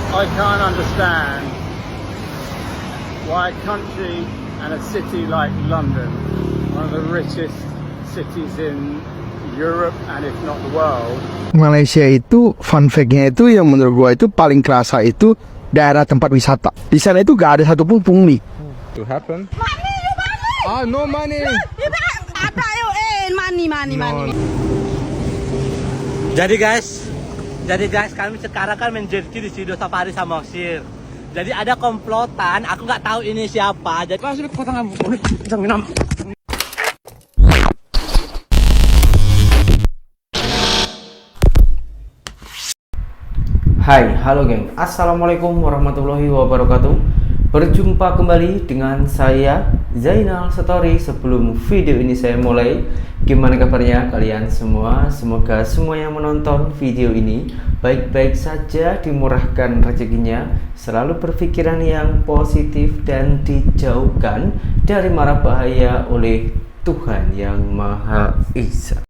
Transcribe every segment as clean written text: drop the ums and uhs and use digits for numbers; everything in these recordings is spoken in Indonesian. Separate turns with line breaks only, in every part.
I can't understand why a country and a city like London, one of the richest cities in Europe and if not the world.
Malaysia itu fun fact-nya itu yang menurut gua itu paling kerasa itu daerah tempat wisata. Di sana itu gak ada satupun pungli.
To happen.
Money, you money.
Ah, no money.
You ada yo money.
Jadi guys, kami sekarang kan main jet ski di Sido Safari Samosir. Jadi ada komplotan, aku nggak tahu ini siapa. Jadi langsung kepotong minum.
Hai, halo geng. Assalamualaikum warahmatullahi wabarakatuh. Berjumpa kembali dengan saya Zainal Story. Sebelum video ini saya mulai, gimana kabarnya kalian semua? Semoga semua yang menonton video ini baik-baik saja, dimurahkan rezekinya, selalu berpikiran yang positif dan dijauhkan dari mara bahaya oleh Tuhan Yang Maha Esa.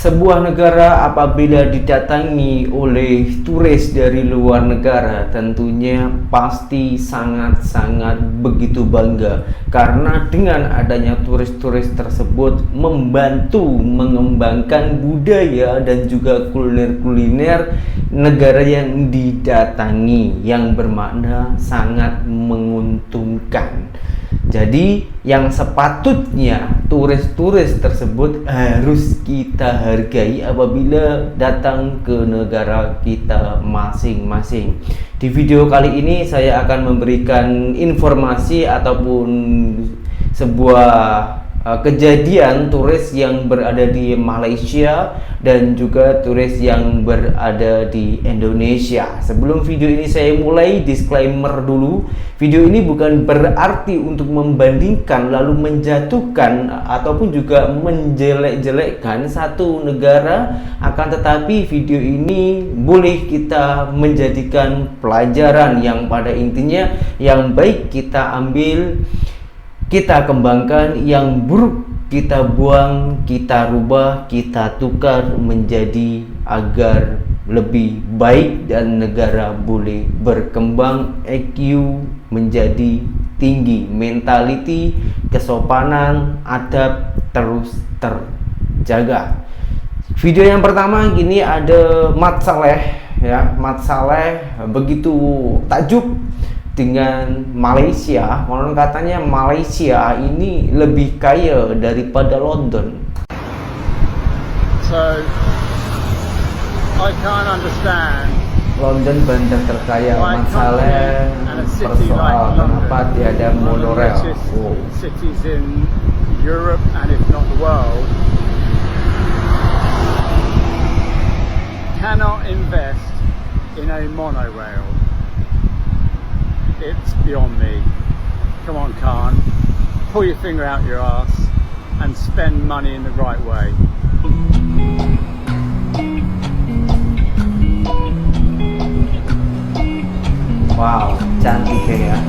Sebuah negara apabila didatangi oleh turis dari luar negara tentunya pasti sangat-sangat begitu bangga, karena dengan adanya turis-turis tersebut membantu mengembangkan budaya dan juga kuliner-kuliner negara yang didatangi, yang bermakna sangat menguntungkan. Jadi yang sepatutnya turis-turis tersebut harus kita hargai apabila datang ke negara kita masing-masing. Di video kali ini saya akan memberikan informasi ataupun sebuah kejadian turis yang berada di Malaysia dan juga turis yang berada di Indonesia. Sebelum video ini saya mulai, disclaimer dulu. Video ini bukan berarti untuk membandingkan lalu menjatuhkan ataupun juga menjelek-jelekkan satu negara, akan tetapi video ini boleh kita menjadikan pelajaran yang pada intinya yang baik kita ambil, kita kembangkan, yang buruk kita buang, kita rubah, kita tukar menjadi agar lebih baik dan negara boleh berkembang, IQ menjadi tinggi, mentality, kesopanan, adab terus terjaga. Video yang pertama gini, ada Mat Saleh ya. Mat Saleh begitu takjub dengan Malaysia. Konon katanya Malaysia ini lebih kaya daripada London.
So I can't understand
London bandar terkaya. Mat Saleh persoal kenapa tiada monorail.
Cities in Europe and if not the world cannot invest in a monorail. It's beyond me. Come on, Khan, pull your finger out your ass and spend money in the right way.
Wow, cantik ya.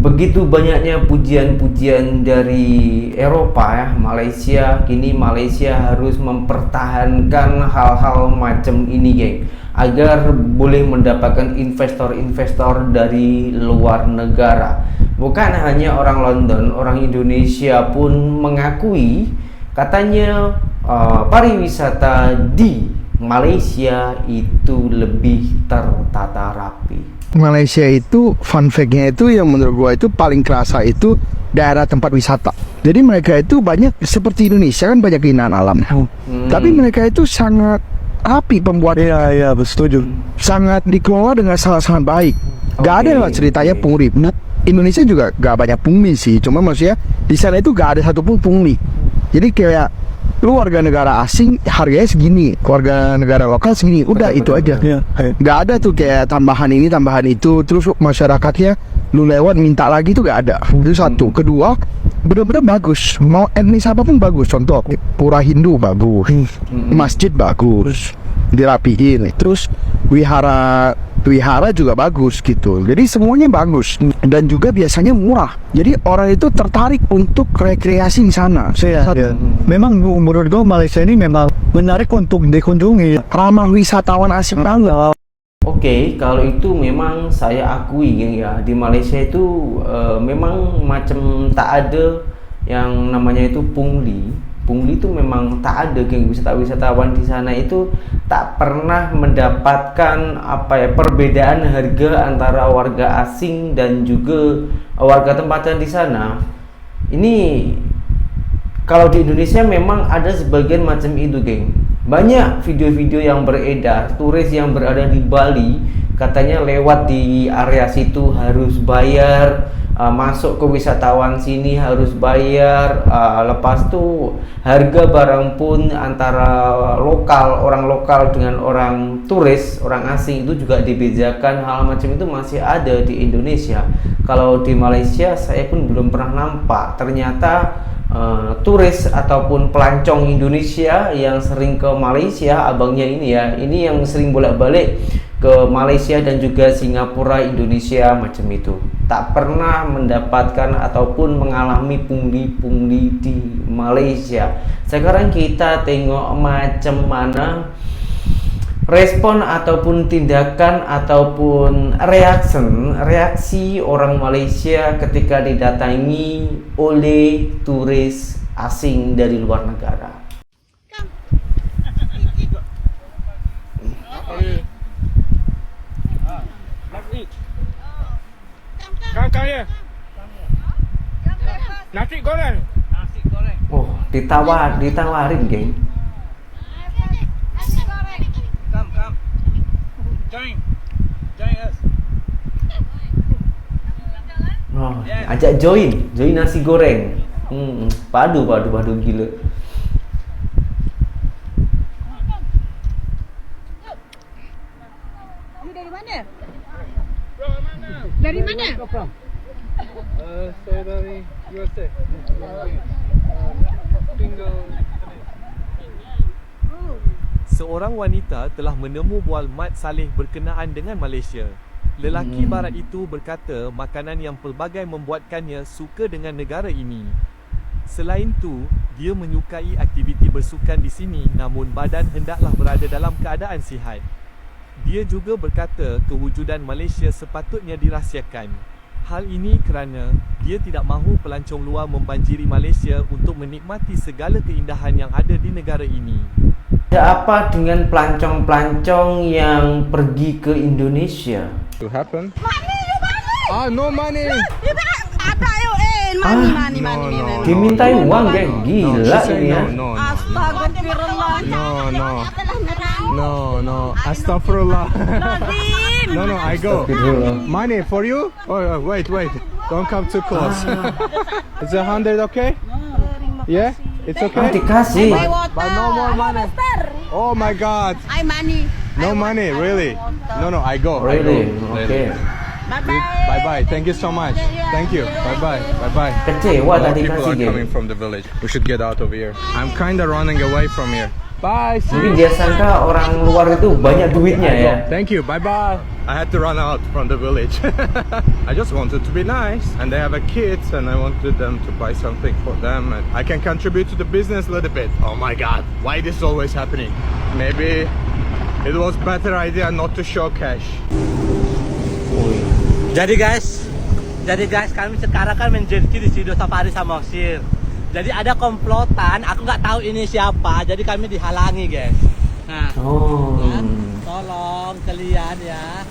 Begitu banyaknya pujian-pujian dari Eropa ya, Malaysia. Kini Malaysia harus mempertahankan hal-hal macam ini geng, agar boleh mendapatkan investor-investor dari luar negara. Bukan hanya orang London, orang Indonesia pun mengakui katanya pariwisata di Malaysia itu lebih tertata rapi.
Malaysia itu fun fact-nya itu yang menurut gua itu paling kerasa itu daerah tempat wisata. Jadi mereka itu banyak seperti Indonesia kan banyak keindahan alam. Tapi mereka itu sangat rapi pembuatnya. Ya, setuju. Sangat dikelola dengan sangat baik. Gak ada lah ceritanya pungli. Indonesia juga gak banyak pungli sih. Cuma maksudnya di sana itu gak ada satupun pungli. Jadi kayak lu warga negara asing harganya segini, warga negara lokal segini, udah itu aja. Gak ada tuh kayak tambahan ini tambahan itu, terus masyarakatnya lu lewat minta lagi tuh gak ada. Itu satu. Kedua, bener-bener bagus, mau etnis apapun bagus. Contoh pura Hindu bagus, masjid bagus, dirapihin. Terus wihara wihara juga bagus gitu. Jadi semuanya bagus dan juga biasanya murah. Jadi orang itu tertarik untuk rekreasi di sana.
Memang menurut gue Malaysia ini memang menarik untuk dikunjungi.
Ramah wisatawan asing banget.
Oke, kalau itu memang saya akui geng ya, di Malaysia itu memang macam tak ada yang namanya itu pungli. Pungli itu memang tak ada, geng. Wisatawan di sana itu tak pernah mendapatkan perbedaan harga antara warga asing dan juga warga tempatan di sana. Ini kalau di Indonesia memang ada sebagian macam itu, geng. Banyak video-video yang beredar, turis yang berada di Bali katanya lewat di area situ harus bayar, masuk ke wisatawan sini harus bayar, lepas itu harga barang pun antara orang lokal dengan orang turis, orang asing itu juga dibedakan. Hal macam itu masih ada di Indonesia. Kalau di Malaysia saya pun belum pernah nampak. Ternyata turis ataupun pelancong Indonesia yang sering ke Malaysia, abangnya ini ya, ini yang sering bolak-balik ke Malaysia dan juga Singapura, Indonesia macam itu, tak pernah mendapatkan ataupun mengalami pungli-pungli di Malaysia. Sekarang kita tengok macam mana respon ataupun tindakan ataupun reaksi orang Malaysia ketika didatangi oleh turis asing dari luar negara.
Come here. Nasi goreng.
Oh, ditawarin, geng.
Come. Join us.
Oh, ajak join nasi goreng. Padu gila.
Lu dari mana? Dari mana?
Saya dari USA. Tinggal.
Seorang wanita telah menemu buah mat saleh berkenaan dengan Malaysia. Lelaki barat itu berkata makanan yang pelbagai membuatkannya suka dengan negara ini. Selain itu, dia menyukai aktiviti bersukan di sini namun badan hendaklah berada dalam keadaan sihat. Dia juga berkata kewujudan Malaysia sepatutnya dirahsiakan. Hal ini kerana dia tidak mahu pelancong luar membanjiri Malaysia untuk menikmati segala keindahan yang ada di negara ini.
Ada apa dengan pelancong-pelancong yang pergi ke Indonesia?
To happen?
Money, you money.
No money.
You ada you money.
Dimintai uang, geng. Gila ini ya.
Astagfirullah.
No. Astaghfirullah.
Lazim.
No, I go.
Astagfirullah.
Money for you? Oh, wait. Don't come too close. Is 100 okay? Yeah? It's
Ah,
okay?
dikasih.
Buy water.
But no more money. Oh my God.
I money.
No money, really? No, I go.
Really? Oke.
Bye. Thank you so much. Thank you. Bye.
Kecewa tadi
People
kasih,
are
geng.
coming from the village. We should get out of here. I'm kinda running away from here. Bye. See
Mungkin
you.
dia sangka orang luar itu banyak duitnya ya.
Thank you. Bye. I had to run out from the village. I just wanted to be nice, and they have a kids, and I wanted them to buy something for them, and I can contribute to the business a little bit. Oh my God, why this is always happening? Maybe it was better idea not to show cash.
Jadi guys, kami sekarang kan main jet ski di Sido Safari Samosir. Jadi ada komplotan, aku nggak tahu ini siapa, jadi kami dihalangi guys. Nah, kan? Tolong kalian ya,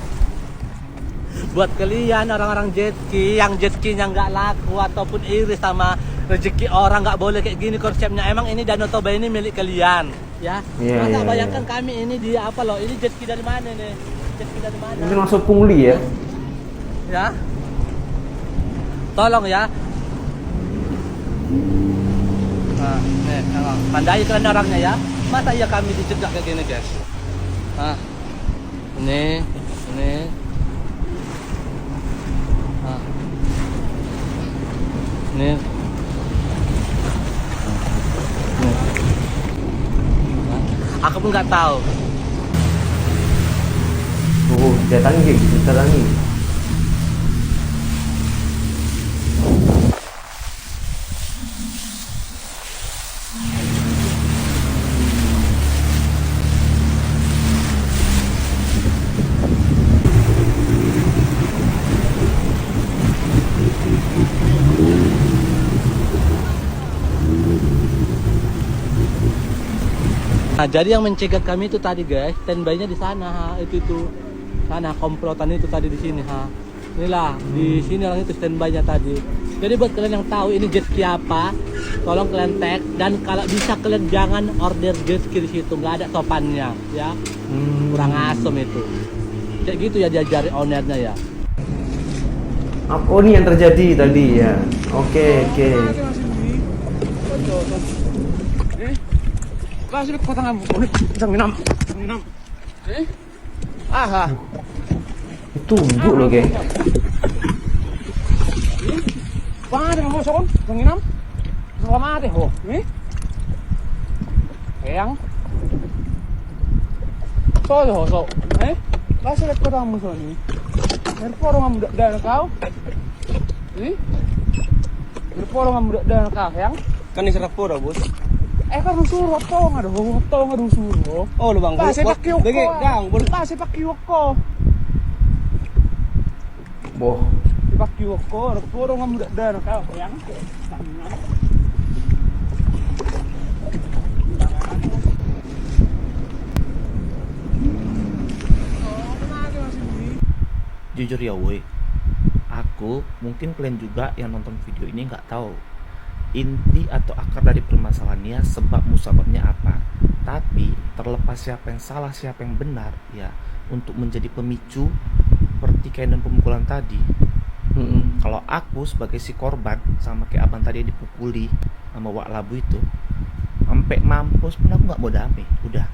buat kalian orang-orang jet ski yang jet skinya nggak laku ataupun iri sama rezeki orang, nggak boleh kayak gini konsepnya. Emang ini Danau Toba ini milik kalian, ya? Masa bayangkan kami ini di apa loh? Ini jet ski dari mana nih? Jet ski dari mana?
Ini masuk pungli ya.
Ya, tolong ya. Nah, nih, tolong. Pandai kalian orangnya ya. Masa iya kami dicegah kayak gini guys? Ini. Ini. Aku pun nggak tahu.
Oh, datangi geng, datangi.
Nah, jadi yang mencegat kami itu tadi guys, standby-nya di sana, ha. Itu sana komplotan itu tadi di sini, ha. Inilah di sini orang itu standby-nya tadi. Jadi buat kalian yang tahu ini jet ski apa, tolong kalian tag, dan kalau bisa kalian jangan order jet ski di situ, nggak ada sopannya, ya. Kurang asem itu. Kayak gitu ya diajari ownernya ya.
Oh, ini yang terjadi tadi ya. Oke. Tunggu loh, geng.
Kan diserap pura, Bos.
Kan suruh tolong ada suruh.
Oh, lu Bang.
Kasi pakiyo ko.
Dang, boleh
Kasi pakiyo ko.
Boh.
Pakiyo ko. Puro nga muda dan kau yang.
Jujur ya woi, aku mungkin kalian juga yang nonton video ini nggak tahu inti atau akar dari permasalahannya, sebab musababnya apa. Tapi terlepas siapa yang salah siapa yang benar ya, untuk menjadi pemicu pertikaian dan pemukulan tadi, kalau aku sebagai si korban sama kayak abang tadi dipukuli sama Wak Labu itu, sampai mampus pun aku nggak mau damai, udah.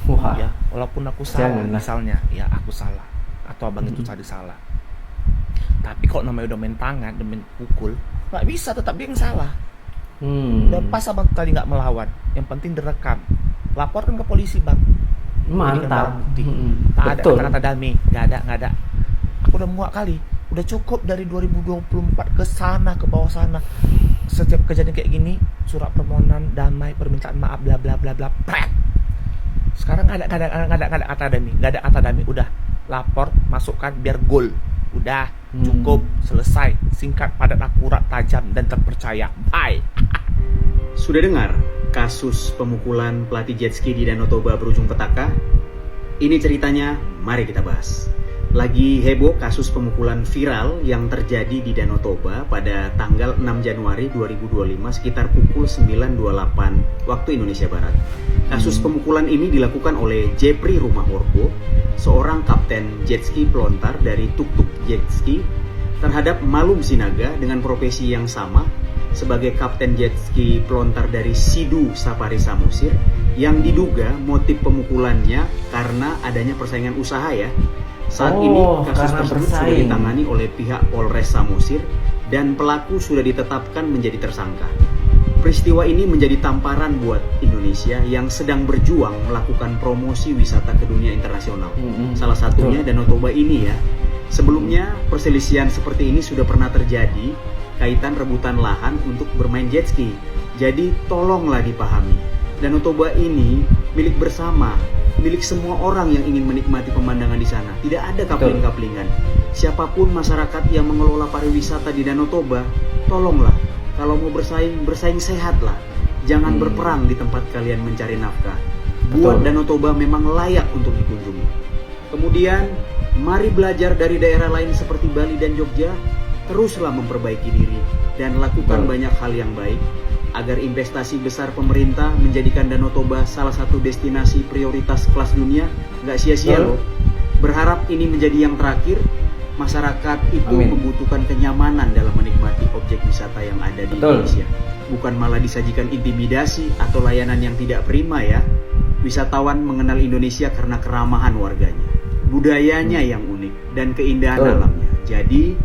Wah.
Ya, walaupun aku salah,
Janganlah.
misalnya ya aku salah atau abang itu tadi salah, tapi kok namanya udah main tangan dan main pukul, nggak bisa, tetap dia yang salah. Udah pas abang tadi nggak melawan, yang penting direkam, laporkan ke polisi bang. Jadikan
Mantap.
barang bukti. Tak ada
Betul.
kata-kata damai, nggak ada. Aku udah muak kali, udah cukup dari 2024 ke sana ke bawah sana. Setiap kejadian kayak gini, surat permohonan damai, permintaan maaf, bla bla bla bla. Pret. Sekarang nggak ada kata damai, nggak ada kata damai. Udah lapor, masukkan biar gol. Udah cukup, selesai, singkat, padat, akurat, tajam dan terpercaya. Bye.
Sudah dengar kasus pemukulan pelatih jet ski di Danau Toba berujung petaka? Ini ceritanya, mari kita bahas. Lagi heboh kasus pemukulan viral yang terjadi di Danau Toba pada tanggal 6 Januari 2025 sekitar pukul 9.28 waktu Indonesia Barat. Kasus pemukulan ini dilakukan oleh Jepri Rumahorko, seorang kapten jet ski pelontar dari Tuk Tuk Jet Ski, terhadap Malum Sinaga dengan profesi yang sama sebagai kapten jet ski pelontar dari Sidu Safari Samosir, yang diduga motif pemukulannya karena adanya persaingan usaha ya. Saat ini kasus tersebut sudah ditangani oleh pihak Polres Samosir dan pelaku sudah ditetapkan menjadi tersangka. Peristiwa ini menjadi tamparan buat Indonesia yang sedang berjuang melakukan promosi wisata ke dunia internasional. Salah satunya Danau Toba ini ya. Sebelumnya perselisihan seperti ini sudah pernah terjadi, kaitan rebutan lahan untuk bermain jet ski. Jadi tolonglah dipahami, Danau Toba ini milik bersama, milik semua orang yang ingin menikmati pemandangan di sana. Tidak ada kapling-kaplingan. Siapapun masyarakat yang mengelola pariwisata di Danau Toba, tolonglah, kalau mau bersaing sehatlah. Jangan berperang di tempat kalian mencari nafkah. Buat Danau Toba memang layak untuk dikunjungi. Kemudian, mari belajar dari daerah lain seperti Bali dan Jogja. Teruslah memperbaiki diri dan lakukan banyak hal yang baik agar investasi besar pemerintah menjadikan Danau Toba salah satu destinasi prioritas kelas dunia. Nggak sia-sia loh. Berharap ini menjadi yang terakhir. Masyarakat itu membutuhkan kenyamanan dalam menikmati objek wisata yang ada di Indonesia. Bukan malah disajikan intimidasi atau layanan yang tidak prima ya. Wisatawan mengenal Indonesia karena keramahan warganya, budayanya yang unik, dan keindahan alamnya. Jadi,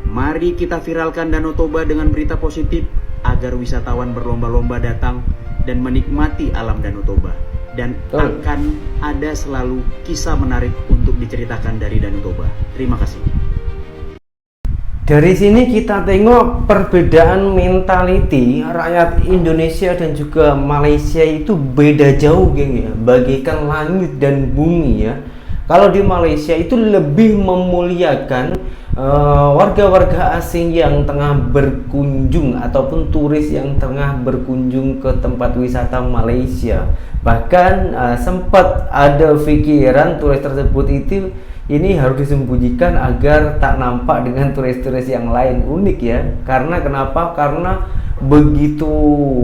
mari kita viralkan Danau Toba dengan berita positif agar wisatawan berlomba-lomba datang dan menikmati alam Danau Toba. dan akan ada selalu kisah menarik untuk diceritakan dari Danau Toba. Terima kasih.
Dari sini kita tengok perbedaan mentality rakyat Indonesia dan juga Malaysia itu beda jauh, geng ya, bagaikan langit dan bumi ya. Kalau di Malaysia itu lebih memuliakan warga-warga asing yang tengah berkunjung ataupun turis yang tengah berkunjung ke tempat wisata Malaysia. Bahkan sempat ada pikiran turis tersebut itu ini harus disembunyikan agar tak nampak dengan turis-turis yang lain. Unik ya, karena kenapa? Karena begitu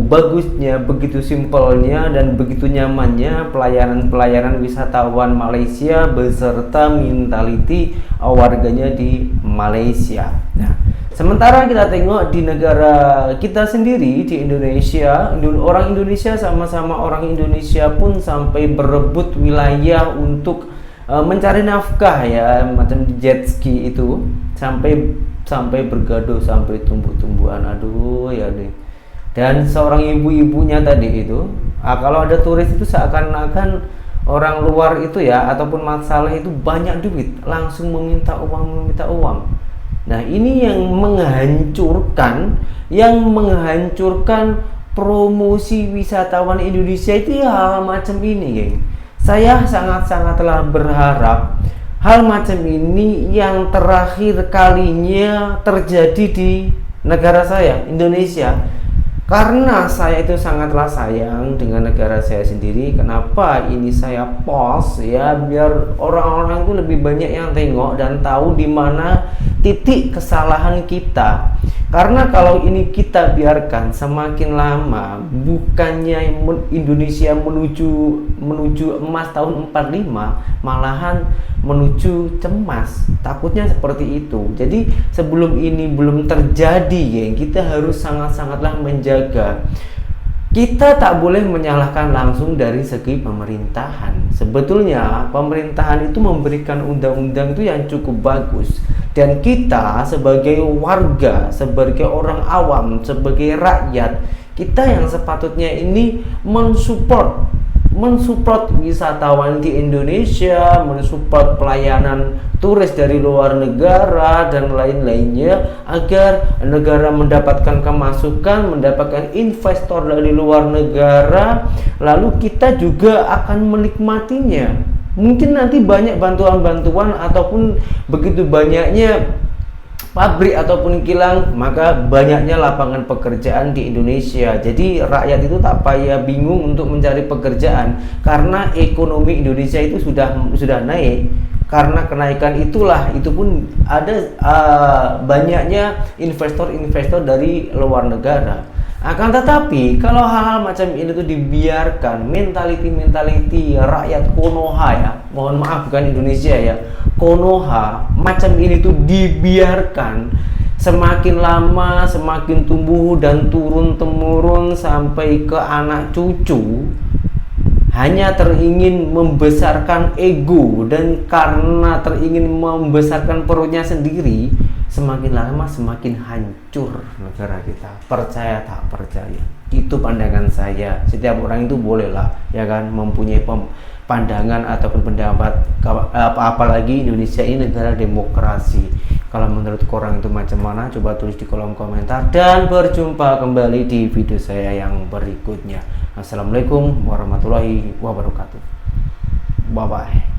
bagusnya, begitu simpelnya dan begitu nyamannya pelayanan wisatawan Malaysia beserta mentality warganya di Malaysia. Nah, sementara kita tengok di negara kita sendiri di Indonesia, orang Indonesia sama-sama orang Indonesia pun sampai berebut wilayah untuk mencari nafkah ya, macam di jet ski itu sampai bergaduh, sampai tumbuh-tumbuhan, aduh ya deh. Dan seorang ibu-ibunya tadi itu, kalau ada turis itu seakan-akan orang luar itu ya, ataupun masalah itu banyak duit, langsung meminta uang. Nah ini yang menghancurkan promosi wisatawan Indonesia itu hal macam ini, geng. Saya sangat-sangatlah berharap hal macam ini yang terakhir kalinya terjadi di negara saya, Indonesia. Karena saya itu sangatlah sayang dengan negara saya sendiri. Kenapa ini saya post ya, biar orang-orang itu lebih banyak yang tengok dan tahu di mana titik kesalahan kita. Karena kalau ini kita biarkan semakin lama, bukannya Indonesia menuju emas tahun 45, malahan menuju cemas. Takutnya seperti itu. Jadi sebelum ini belum terjadi ya, kita harus sangat-sangatlah menjaga. Kita tak boleh menyalahkan langsung dari segi pemerintahan. Sebetulnya pemerintahan itu memberikan undang-undang itu yang cukup bagus. Dan kita sebagai warga, sebagai orang awam, sebagai rakyat, kita yang sepatutnya ini mensupport wisatawan di Indonesia, mensupport pelayanan turis dari luar negara dan lain-lainnya, agar negara mendapatkan kemasukan, mendapatkan investor dari luar negara, lalu kita juga akan menikmatinya. Mungkin nanti banyak bantuan-bantuan ataupun begitu banyaknya pabrik ataupun kilang, maka banyaknya lapangan pekerjaan di Indonesia. Jadi rakyat itu tak payah bingung untuk mencari pekerjaan karena ekonomi Indonesia itu sudah naik. Karena kenaikan itulah, itu pun ada banyaknya investor-investor dari luar negara. Akan tetapi kalau hal-hal macam ini tuh dibiarkan, mentality rakyat Konoha ya, mohon maaf bukan Indonesia ya, Konoha macam ini tuh dibiarkan, semakin lama semakin tumbuh dan turun-temurun sampai ke anak cucu, hanya teringin membesarkan ego, dan karena teringin membesarkan perutnya sendiri, semakin lama semakin hancur negara kita. Percaya tak percaya, itu pandangan saya. Setiap orang itu bolehlah ya kan mempunyai pandangan ataupun pendapat, apalagi Indonesia ini negara demokrasi. Kalau menurut korang itu macam mana, coba tulis di kolom komentar. Dan berjumpa kembali di video saya yang berikutnya. Assalamualaikum warahmatullahi wabarakatuh. Bye bye.